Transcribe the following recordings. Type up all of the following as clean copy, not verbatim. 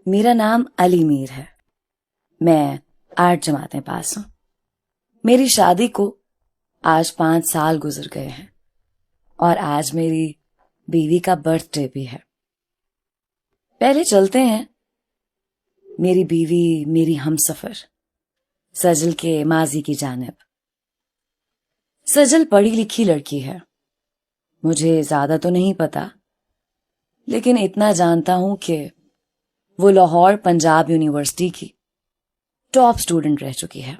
मेरा नाम अली मीर है। मैं 8 जमातें पास हूं। मेरी शादी को आज 5 साल गुजर गए हैं और आज मेरी बीवी का बर्थडे भी है। पहले चलते हैं मेरी बीवी, मेरी हमसफर सजल के माजी की जानिब। सजल पढ़ी लिखी लड़की है। मुझे ज्यादा तो नहीं पता, लेकिन इतना जानता हूं कि वो लाहौर पंजाब यूनिवर्सिटी की टॉप स्टूडेंट रह चुकी है।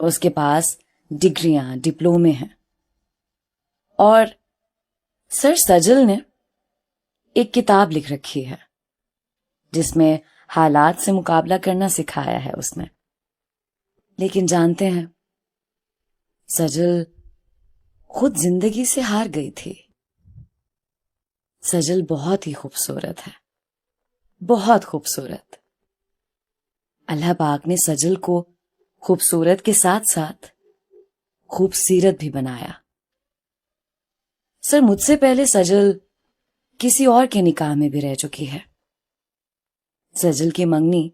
उसके पास डिग्रियां, डिप्लोमे हैं। और सर सजल ने एक किताब लिख रखी है जिसमें हालात से मुकाबला करना सिखाया है उसने। लेकिन जानते हैं, सजल खुद जिंदगी से हार गई थी। सजल बहुत ही खूबसूरत है, बहुत खूबसूरत। अल्लाह पाक ने सजल को खूबसूरत के साथ साथ खूबसीरत भी बनाया। सर, मुझसे पहले सजल किसी और के निकाह में भी रह चुकी है। सजल की मंगनी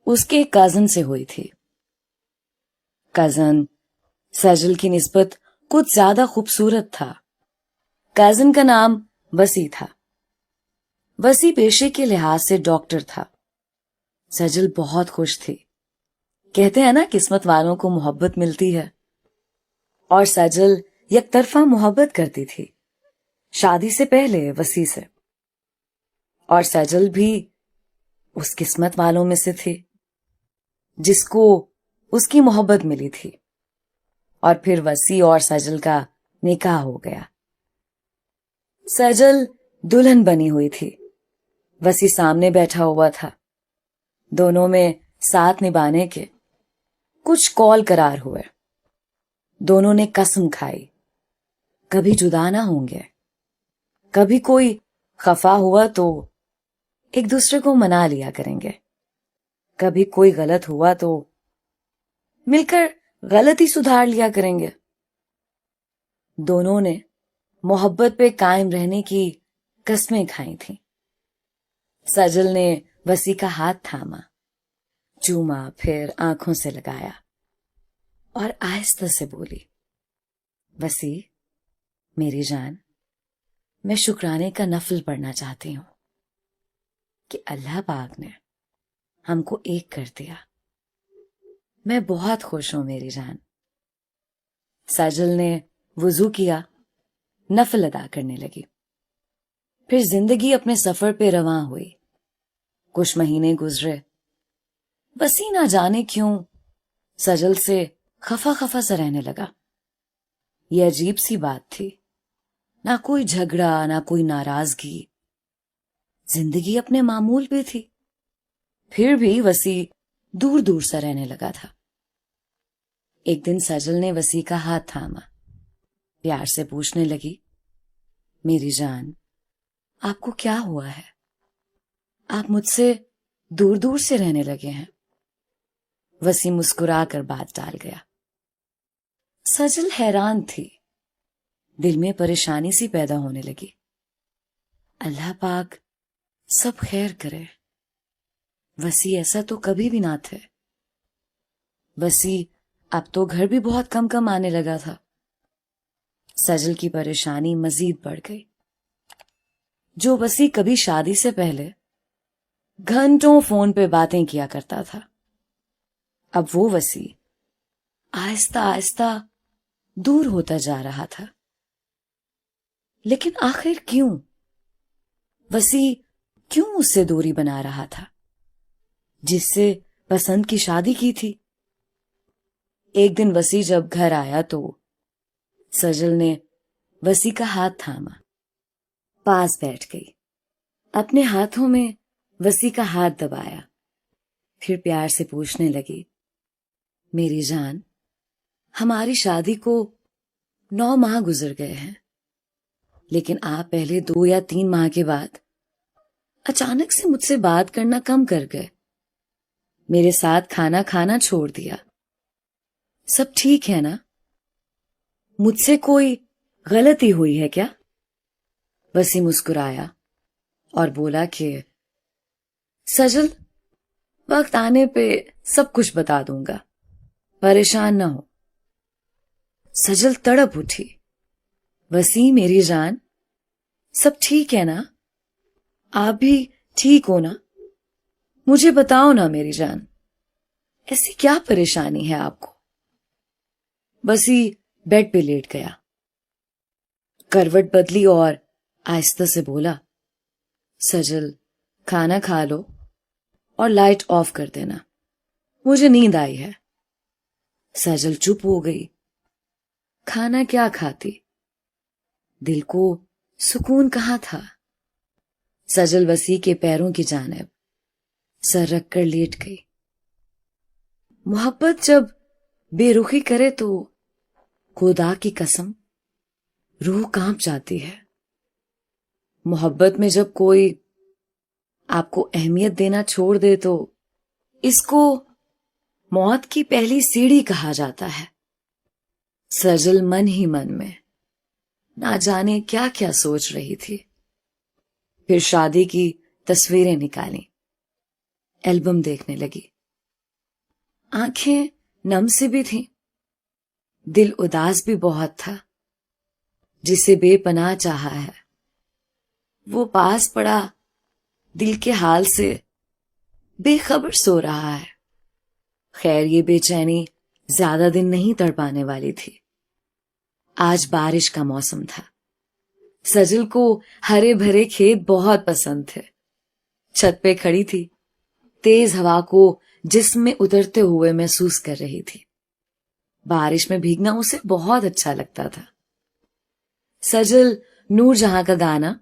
उसके एक कजन से हुई थी। कजन सजल की निस्बत कुछ ज्यादा खूबसूरत था। कजन का नाम वसी था। वसी पेशे के लिहाज से डॉक्टर था। सजल बहुत खुश थी। कहते हैं ना, किस्मत वालों को मोहब्बत मिलती है। और सजल यकतरफा मोहब्बत करती थी शादी से पहले वसी से। और सजल भी उस किस्मत वालों में से थी जिसको उसकी मोहब्बत मिली थी। और फिर वसी और सजल का निकाह हो गया। सजल दुल्हन बनी हुई थी। वसी सामने बैठा हुआ था। दोनों में साथ निभाने के कुछ कौल करार हुए। दोनों ने कसम खाई, कभी जुदा ना होंगे। कभी कोई खफा हुआ तो एक दूसरे को मना लिया करेंगे। कभी कोई गलत हुआ तो मिलकर गलती सुधार लिया करेंगे। दोनों ने मोहब्बत पे कायम रहने की कस्में खाई थीं। सजल ने वसी का हाथ थामा, चूमा, फिर आंखों से लगाया और आहिस्ता से बोली, वसी, मेरी जान, मैं शुक्राने का नफल पढ़ना चाहती हूं कि अल्लाह पाक ने हमको एक कर दिया। मैं बहुत खुश हूं मेरी जान। सजल ने वुजू किया, नफल अदा करने लगी। फिर जिंदगी अपने सफर पे रवां हुई। कुछ महीने गुजरे। वसी ना जाने क्यों सजल से खफा खफा सा रहने लगा। यह अजीब सी बात थी। ना कोई झगड़ा, ना कोई नाराजगी। जिंदगी अपने मामूल पे थी। फिर भी वसी दूर दूर सा रहने लगा था। एक दिन सजल ने वसी का हाथ थामा, प्यार से पूछने लगी, मेरी जान, आपको क्या हुआ है? आप मुझसे दूर दूर से रहने लगे हैं। वसी मुस्कुराकर बात टाल गया। सजल हैरान थी। दिल में परेशानी सी पैदा होने लगी। अल्लाह पाक सब खैर करे। वसी ऐसा तो कभी भी ना थे। वसी अब तो घर भी बहुत कम कम आने लगा था। सजल की परेशानी मजीद बढ़ गई। जो वसी कभी शादी से पहले घंटों फोन पे बातें किया करता था, अब वो वसी आहिस्ता आहिस्ता दूर होता जा रहा था। लेकिन आखिर क्यों? वसी क्यों उससे दूरी बना रहा था जिससे पसंद की शादी की थी? एक दिन वसी जब घर आया तो सजल ने वसी का हाथ थामा, पास बैठ गई, अपने हाथों में वसी का हाथ दबाया। फिर प्यार से पूछने लगी, मेरी जान, हमारी शादी को 9 माह गुजर गए हैं, लेकिन आप पहले 2 या 3 माह के बाद अचानक से मुझसे बात करना कम कर गए। मेरे साथ खाना खाना छोड़ दिया। सब ठीक है ना? मुझसे कोई गलती हुई है क्या? वसी मुस्कुराया और बोला कि सजल, वक्त आने पे सब कुछ बता दूंगा, परेशान न हो। सजल तड़प उठी। वसी मेरी जान, सब ठीक है ना? आप भी ठीक हो ना? मुझे बताओ ना मेरी जान, ऐसी क्या परेशानी है आपको? वसी बेड पे लेट गया, करवट बदली और आहिस्ता से बोला, सजल, खाना खा लो और लाइट ऑफ कर देना, मुझे नींद आई है। सजल चुप हो गई। खाना क्या खाती? दिल को सुकून कहाँ था? सजल वसी के पैरों की जानिब सर रखकर लेट गई। मोहब्बत जब बेरुखी करे तो खुदा की कसम रूह कांप जाती है। मोहब्बत में जब कोई आपको अहमियत देना छोड़ दे तो इसको मौत की पहली सीढ़ी कहा जाता है। सजल मन ही मन में ना जाने क्या क्या सोच रही थी। फिर शादी की तस्वीरें निकाली, एल्बम देखने लगी। आंखें नम सी भी थीं, दिल उदास भी बहुत था। जिसे बेपनाह चाहा है वो पास पड़ा दिल के हाल से बेखबर सो रहा है। खैर ये बेचैनी ज्यादा दिन नहीं तड़पाने वाली थी। आज बारिश का मौसम था। सजल को हरे भरे खेत बहुत पसंद थे। छत पे खड़ी थी, तेज हवा को जिस्म में उतरते हुए महसूस कर रही थी। बारिश में भीगना उसे बहुत अच्छा लगता था। सजल नूरजहां का गाना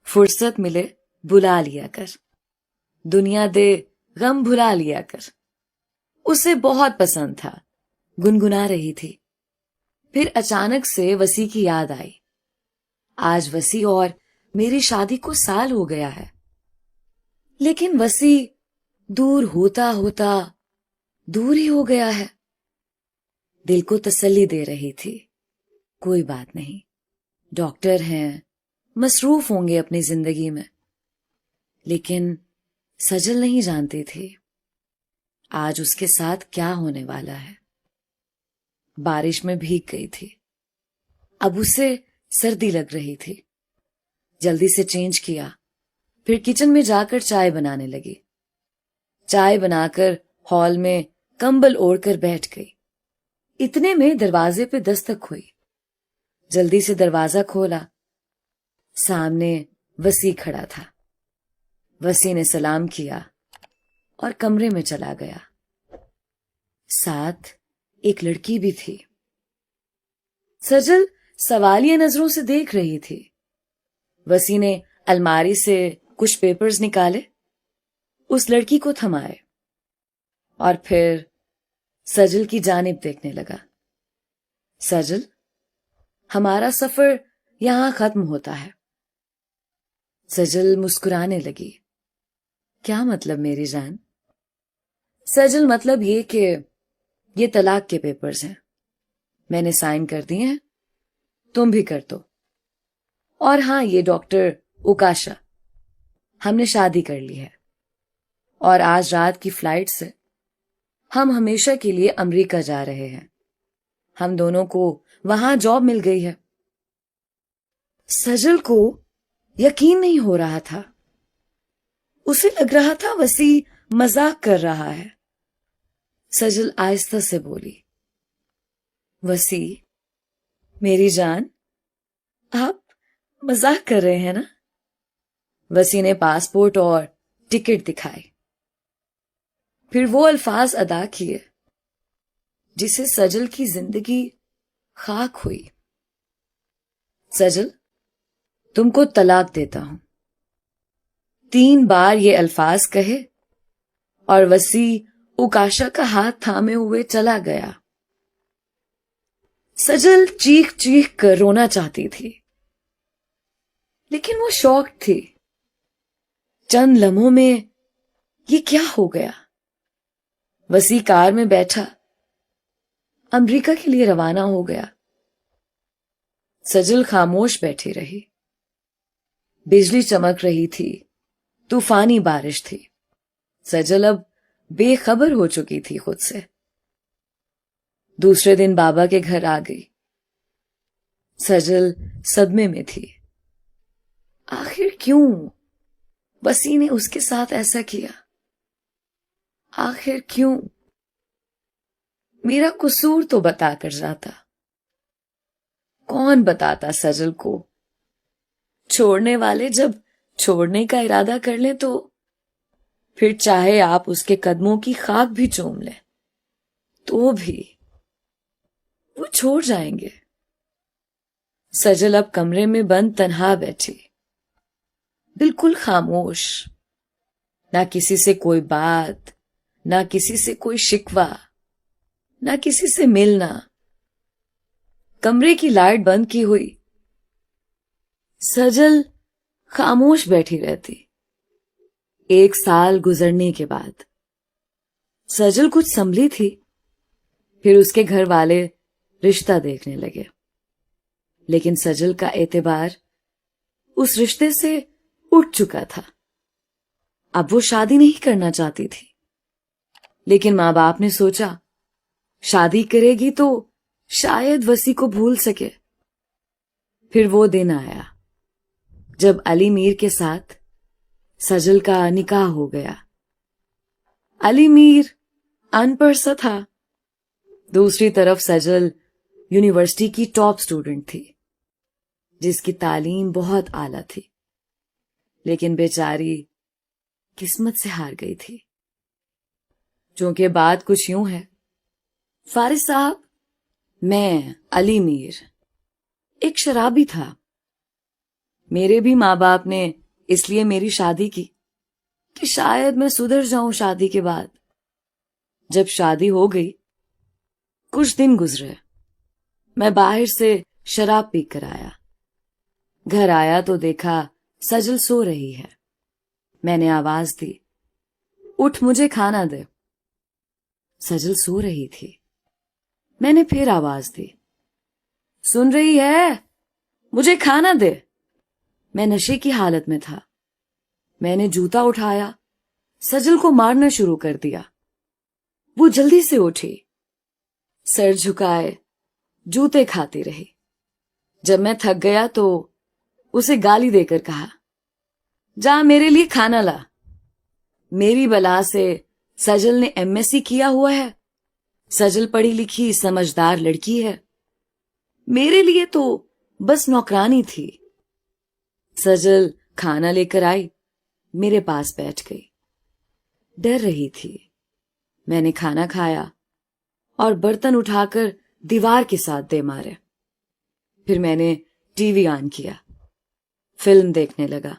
फुर्सत मिले बुला लिया कर, दुनिया दे गम भुला लिया कर, उसे बहुत पसंद था। गुनगुना रही थी। फिर अचानक से वसी की याद आई। आज वसी और मेरी शादी को साल हो गया है, लेकिन वसी दूर होता होता दूर ही हो गया है। दिल को तसल्ली दे रही थी, कोई बात नहीं, डॉक्टर हैं, मसरूफ होंगे अपनी जिंदगी में। लेकिन सजल नहीं जानती थी आज उसके साथ क्या होने वाला है। बारिश में भीग गई थी, अब उसे सर्दी लग रही थी। जल्दी से चेंज किया, फिर किचन में जाकर चाय बनाने लगी। चाय बनाकर हॉल में कंबल ओढ़कर बैठ गई। इतने में दरवाजे पे दस्तक हुई। जल्दी से दरवाजा खोला। सामने वसी खड़ा था। वसी ने सलाम किया और कमरे में चला गया। साथ एक लड़की भी थी। सजल सवालिया नजरों से देख रही थी। वसी ने अलमारी से कुछ पेपर्स निकाले, उस लड़की को थमाए और फिर सजल की जानिब देखने लगा। सजल, हमारा सफर यहां खत्म होता है। सजल मुस्कुराने लगी। क्या मतलब मेरी जान? सजल, मतलब ये तलाक के पेपर्स हैं, मैंने साइन कर दिए हैं, तुम भी कर दो। और हाँ, ये डॉक्टर उकाशा, हमने शादी कर ली है और आज रात की फ्लाइट से हम हमेशा के लिए अमेरिका जा रहे हैं। हम दोनों को वहां जॉब मिल गई है। सजल को यकीन नहीं हो रहा था। उसे लग रहा था वसी मजाक कर रहा है। सजल आहिस्ता से बोली, वसी मेरी जान, आप मजाक कर रहे हैं ना? वसी ने पासपोर्ट और टिकट दिखाए, फिर वो अल्फाज अदा किए जिसे सजल की जिंदगी खाक हुई। सजल, तुमको तलाक देता हूं। 3 बार ये अल्फाज कहे और वसी उकाशा का हाथ थामे हुए चला गया। सजल चीख चीख कर रोना चाहती थी, लेकिन वो शौक थी। चंद लम्हों में ये क्या हो गया? वसी कार में बैठा अमेरिका के लिए रवाना हो गया। सजल खामोश बैठी रही। बिजली चमक रही थी, तूफानी बारिश थी। सजल अब बेखबर हो चुकी थी खुद से। दूसरे दिन बाबा के घर आ गई। सजल सदमे में थी। आखिर क्यों वसी ने उसके साथ ऐसा किया? आखिर क्यों? मेरा कसूर तो बता कर जाता। कौन बताता सजल को? छोड़ने वाले जब छोड़ने का इरादा कर ले तो फिर चाहे आप उसके कदमों की खाक भी चूम लें तो भी वो छोड़ जाएंगे। सजल अब कमरे में बंद तन्हा बैठी, बिल्कुल खामोश। ना किसी से कोई बात, ना किसी से कोई शिकवा, ना किसी से मिलना। कमरे की लाइट बंद की हुई। सजल खामोश बैठी रहती। 1 साल गुजरने के बाद सजल कुछ संभली थी। फिर उसके घर वाले रिश्ता देखने लगे, लेकिन सजल का एतबार उस रिश्ते से उठ चुका था। अब वो शादी नहीं करना चाहती थी, लेकिन मां बाप ने सोचा शादी करेगी तो शायद वसी को भूल सके। फिर वो दिन आया जब अली मीर के साथ सजल का निकाह हो गया। अली मीर अनपढ़ सा था। दूसरी तरफ सजल यूनिवर्सिटी की टॉप स्टूडेंट थी, जिसकी तालीम बहुत आला थी, लेकिन बेचारी किस्मत से हार गई थी। चूंकि बात कुछ यूं है, फारिस साहब, मैं अली मीर एक शराबी था। मेरे भी माँ बाप ने इसलिए मेरी शादी की कि शायद मैं सुधर जाऊं शादी के बाद। जब शादी हो गई, कुछ दिन गुजरे, मैं बाहर से शराब पी कर आया। घर आया तो देखा सजल सो रही है। मैंने आवाज दी, उठ, मुझे खाना दे। सजल सो रही थी। मैंने फिर आवाज दी, सुन रही है? मुझे खाना दे। मैं नशे की हालत में था। मैंने जूता उठाया, सजल को मारना शुरू कर दिया। वो जल्दी से उठी, सर झुकाए जूते खाती रही। जब मैं थक गया तो उसे गाली देकर कहा, जा मेरे लिए खाना ला। मेरी बला से सजल ने एमएससी किया हुआ है। सजल पढ़ी लिखी समझदार लड़की है। मेरे लिए तो बस नौकरानी थी। सजल खाना लेकर आई, मेरे पास बैठ गई। डर रही थी। मैंने खाना खाया और बर्तन उठाकर दीवार के साथ दे मारे। फिर मैंने टीवी ऑन किया, फिल्म देखने लगा।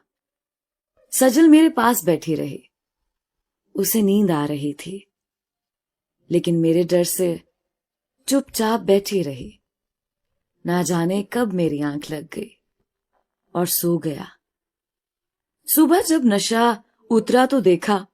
सजल मेरे पास बैठी रही। उसे नींद आ रही थी, लेकिन मेरे डर से चुपचाप बैठी रही। ना जाने कब मेरी आंख लग गई और सो गया। सुबह जब नशा उतरा तो देखा